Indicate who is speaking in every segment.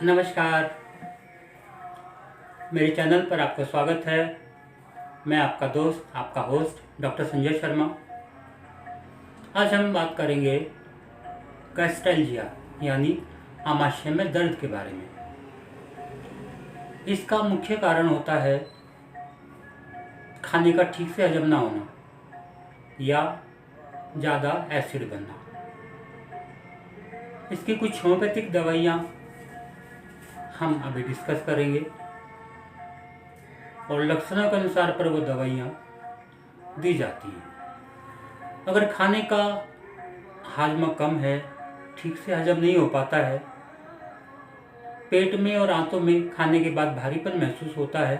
Speaker 1: नमस्कार। मेरे चैनल पर आपका स्वागत है। मैं आपका दोस्त, आपका होस्ट डॉक्टर संजय शर्मा। आज हम बात करेंगे गैस्ट्रेल्जिया यानी आमाशय में दर्द के बारे में। इसका मुख्य कारण होता है खाने का ठीक से हजम ना होना या ज़्यादा एसिड बनना। इसकी कुछ होम्योपैथिक दवाइयाँ हम अभी डिस्कस करेंगे और लक्षणों के अनुसार पर वो दवाइयाँ दी जाती हैं। अगर खाने का हाजमा कम है, ठीक से हजम नहीं हो पाता है, पेट में और आंतों में खाने के बाद भारीपन महसूस होता है,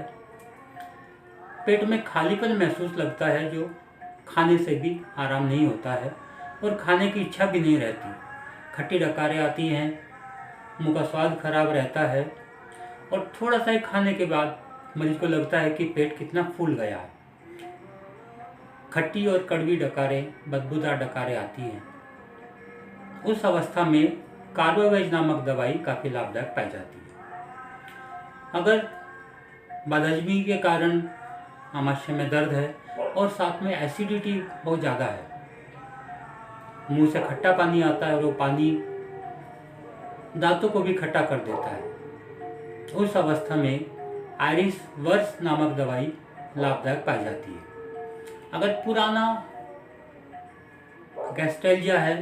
Speaker 1: पेट में खालीपन महसूस लगता है जो खाने से भी आराम नहीं होता है और खाने की इच्छा भी नहीं रहती, खट्टी डकारें आती हैं, मुंह का स्वाद खराब रहता है और थोड़ा सा ही खाने के बाद मरीज को लगता है कि पेट कितना फूल गया है। खट्टी और कड़वी डकारें, बदबूदार डकारें आती हैं। उस अवस्था में कार्बावेज नामक दवाई काफ़ी लाभदायक पाई जाती है। अगर बदहजमी के कारण आमाशय में दर्द है और साथ में एसिडिटी बहुत ज़्यादा है, मुंह से खट्टा पानी आता है और वो पानी दांतों को भी खट्टा कर देता है, उस अवस्था में आयरिस वर्स नामक दवाई लाभदायक पाई जाती है। अगर पुराना गैस्ट्रेल्जिया है,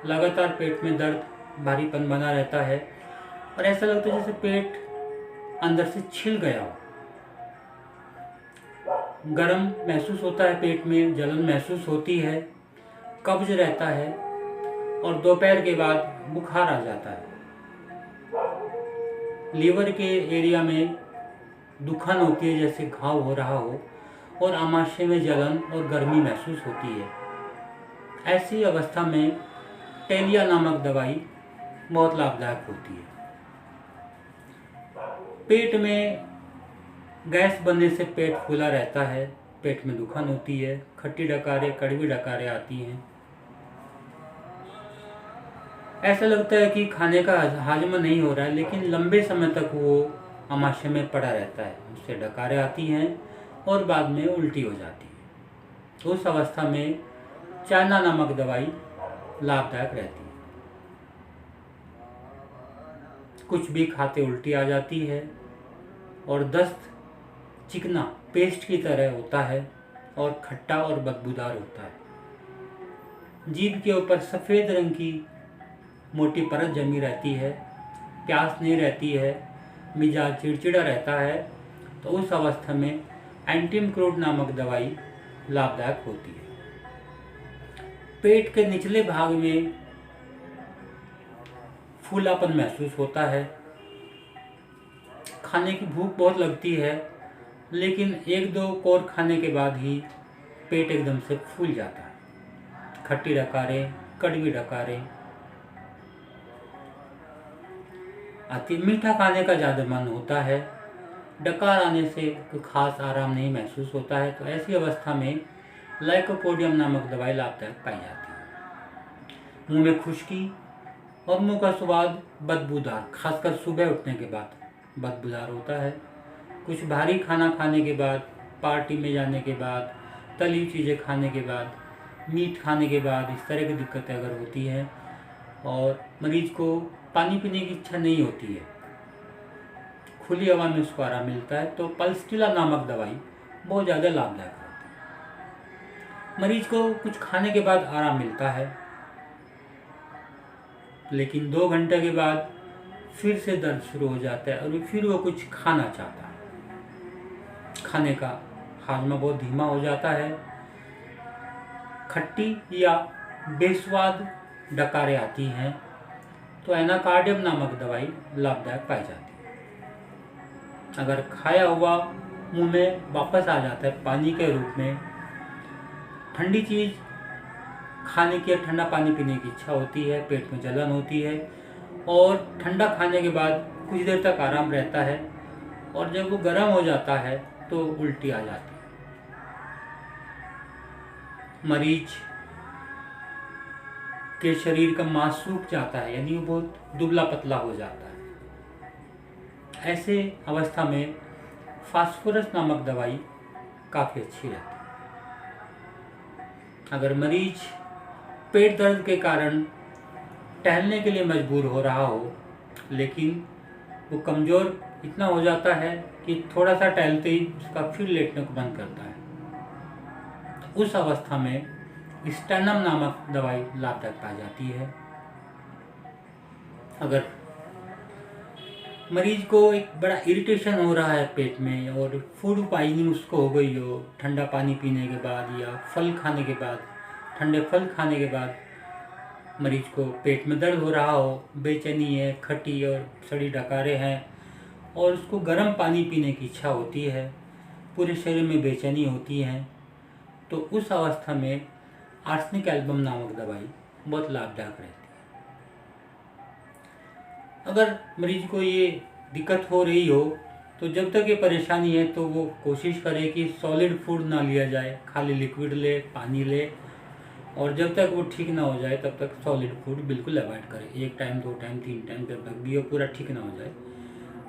Speaker 1: लगातार पेट में दर्द, भारीपन बना रहता है और ऐसा लगता है जैसे पेट अंदर से छिल गया हो, गरम महसूस होता है, पेट में जलन महसूस होती है, कब्ज रहता है और दोपहर के बाद बुखार आ जाता है, लीवर के एरिया में दुखन होती है जैसे घाव हो रहा हो और आमाशय में जलन और गर्मी महसूस होती है। ऐसी अवस्था में टेलिया नामक दवाई बहुत लाभदायक होती है। पेट में गैस बनने से पेट फूला रहता है, पेट में दुखन होती है, खट्टी डकारें, कड़वी डकारें आती हैं, ऐसा लगता है कि खाने का हाजमा नहीं हो रहा है, लेकिन लंबे समय तक वो आमाशय में पड़ा रहता है, उससे डकारें आती हैं और बाद में उल्टी हो जाती है। उस अवस्था में चाइना नामक दवाई लाभदायक रहती है। कुछ भी खाते उल्टी आ जाती है और दस्त चिकना पेस्ट की तरह होता है और खट्टा और बदबूदार होता है। जीभ के ऊपर सफ़ेद रंग की मोटी परत जमी रहती है, प्यास नहीं रहती है, मिजाज चिड़चिड़ा रहता है, तो उस अवस्था में एंटीमक्रोड नामक दवाई लाभदायक होती है। पेट के निचले भाग में फूलापन महसूस होता है, खाने की भूख बहुत लगती है, लेकिन एक दो कोर खाने के बाद ही पेट एकदम से फूल जाता है। खट्टी डकारें, कड़वी डकारें आती, मीठा खाने का ज़्यादा मन होता है, डकार आने से कोई खास आराम नहीं महसूस होता है, तो ऐसी अवस्था में लाइकोपोडियम नामक दवाई लाभदायक पाई जाती है। मुंह में खुश्की और मुंह का स्वाद बदबूदार, खासकर सुबह उठने के बाद बदबूदार होता है। कुछ भारी खाना खाने के बाद, पार्टी में जाने के बाद, तली चीज़ें खाने के बाद, मीट खाने के बाद इस तरह की दिक्कतें अगर होती हैं और मरीज को पानी पीने की इच्छा नहीं होती है, खुली हवा में उसको आराम मिलता है, तो पल्सटिला नामक दवाई बहुत ज़्यादा लाभदायक होती है। मरीज को कुछ खाने के बाद आराम मिलता है, लेकिन 2 घंटे के बाद फिर से दर्द शुरू हो जाता है और फिर वो कुछ खाना चाहता है। खाने का हाजमा बहुत धीमा हो जाता है, खट्टी या बेस्वाद डकारें आती हैं, तो एनाकार्डियम नामक दवाई लाभदायक पाई जाती है। अगर खाया हुआ मुंह में वापस आ जाता है पानी के रूप में, ठंडी चीज़ खाने की, ठंडा पानी पीने की इच्छा होती है, पेट में जलन होती है और ठंडा खाने के बाद कुछ देर तक आराम रहता है और जब वो गर्म हो जाता है तो उल्टी आ जाती है। मरीज के शरीर का मांस सूख जाता है, यानी वो बहुत दुबला पतला हो जाता है। ऐसे अवस्था में फास्फोरस नामक दवाई काफ़ी अच्छी रहती है। अगर मरीज पेट दर्द के कारण टहलने के लिए मजबूर हो रहा हो, लेकिन वो कमज़ोर इतना हो जाता है कि थोड़ा सा टहलते ही उसका फिर लेटने को मन करता है, तो उस अवस्था में स्टेनम नामक दवाई लाभदायक पाई जाती है। अगर मरीज को एक बड़ा इरिटेशन हो रहा है पेट में और फूड पॉइजनिंग उसको हो गई हो ठंडा पानी पीने के बाद या फल खाने के बाद, ठंडे फल खाने के बाद मरीज को पेट में दर्द हो रहा हो, बेचैनी है, खट्टी और सड़ी डकारें हैं और उसको गर्म पानी पीने की इच्छा होती है, पूरे शरीर में बेचैनी होती है, तो उस अवस्था में आर्सेनिक एल्बम नामक दवाई बहुत लाभदायक रहती है। अगर मरीज को ये दिक्कत हो रही हो तो जब तक ये परेशानी है तो वो कोशिश करे कि सॉलिड फूड ना लिया जाए, खाली लिक्विड ले, पानी ले, और जब तक वो ठीक ना हो जाए तब तक सॉलिड फूड बिल्कुल अवॉइड करे। 1 टाइम, 2 टाइम, 3 टाइम, जब तक भी वो पूरा ठीक ना हो जाए।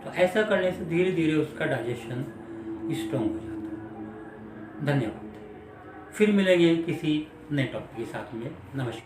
Speaker 1: तो ऐसा करने से धीरे धीरे उसका डाइजेशन स्ट्रॉन्ग हो जाता है। धन्यवाद। फिर मिलेंगे किसी नए टॉपिक के साथ में। नमस्कार।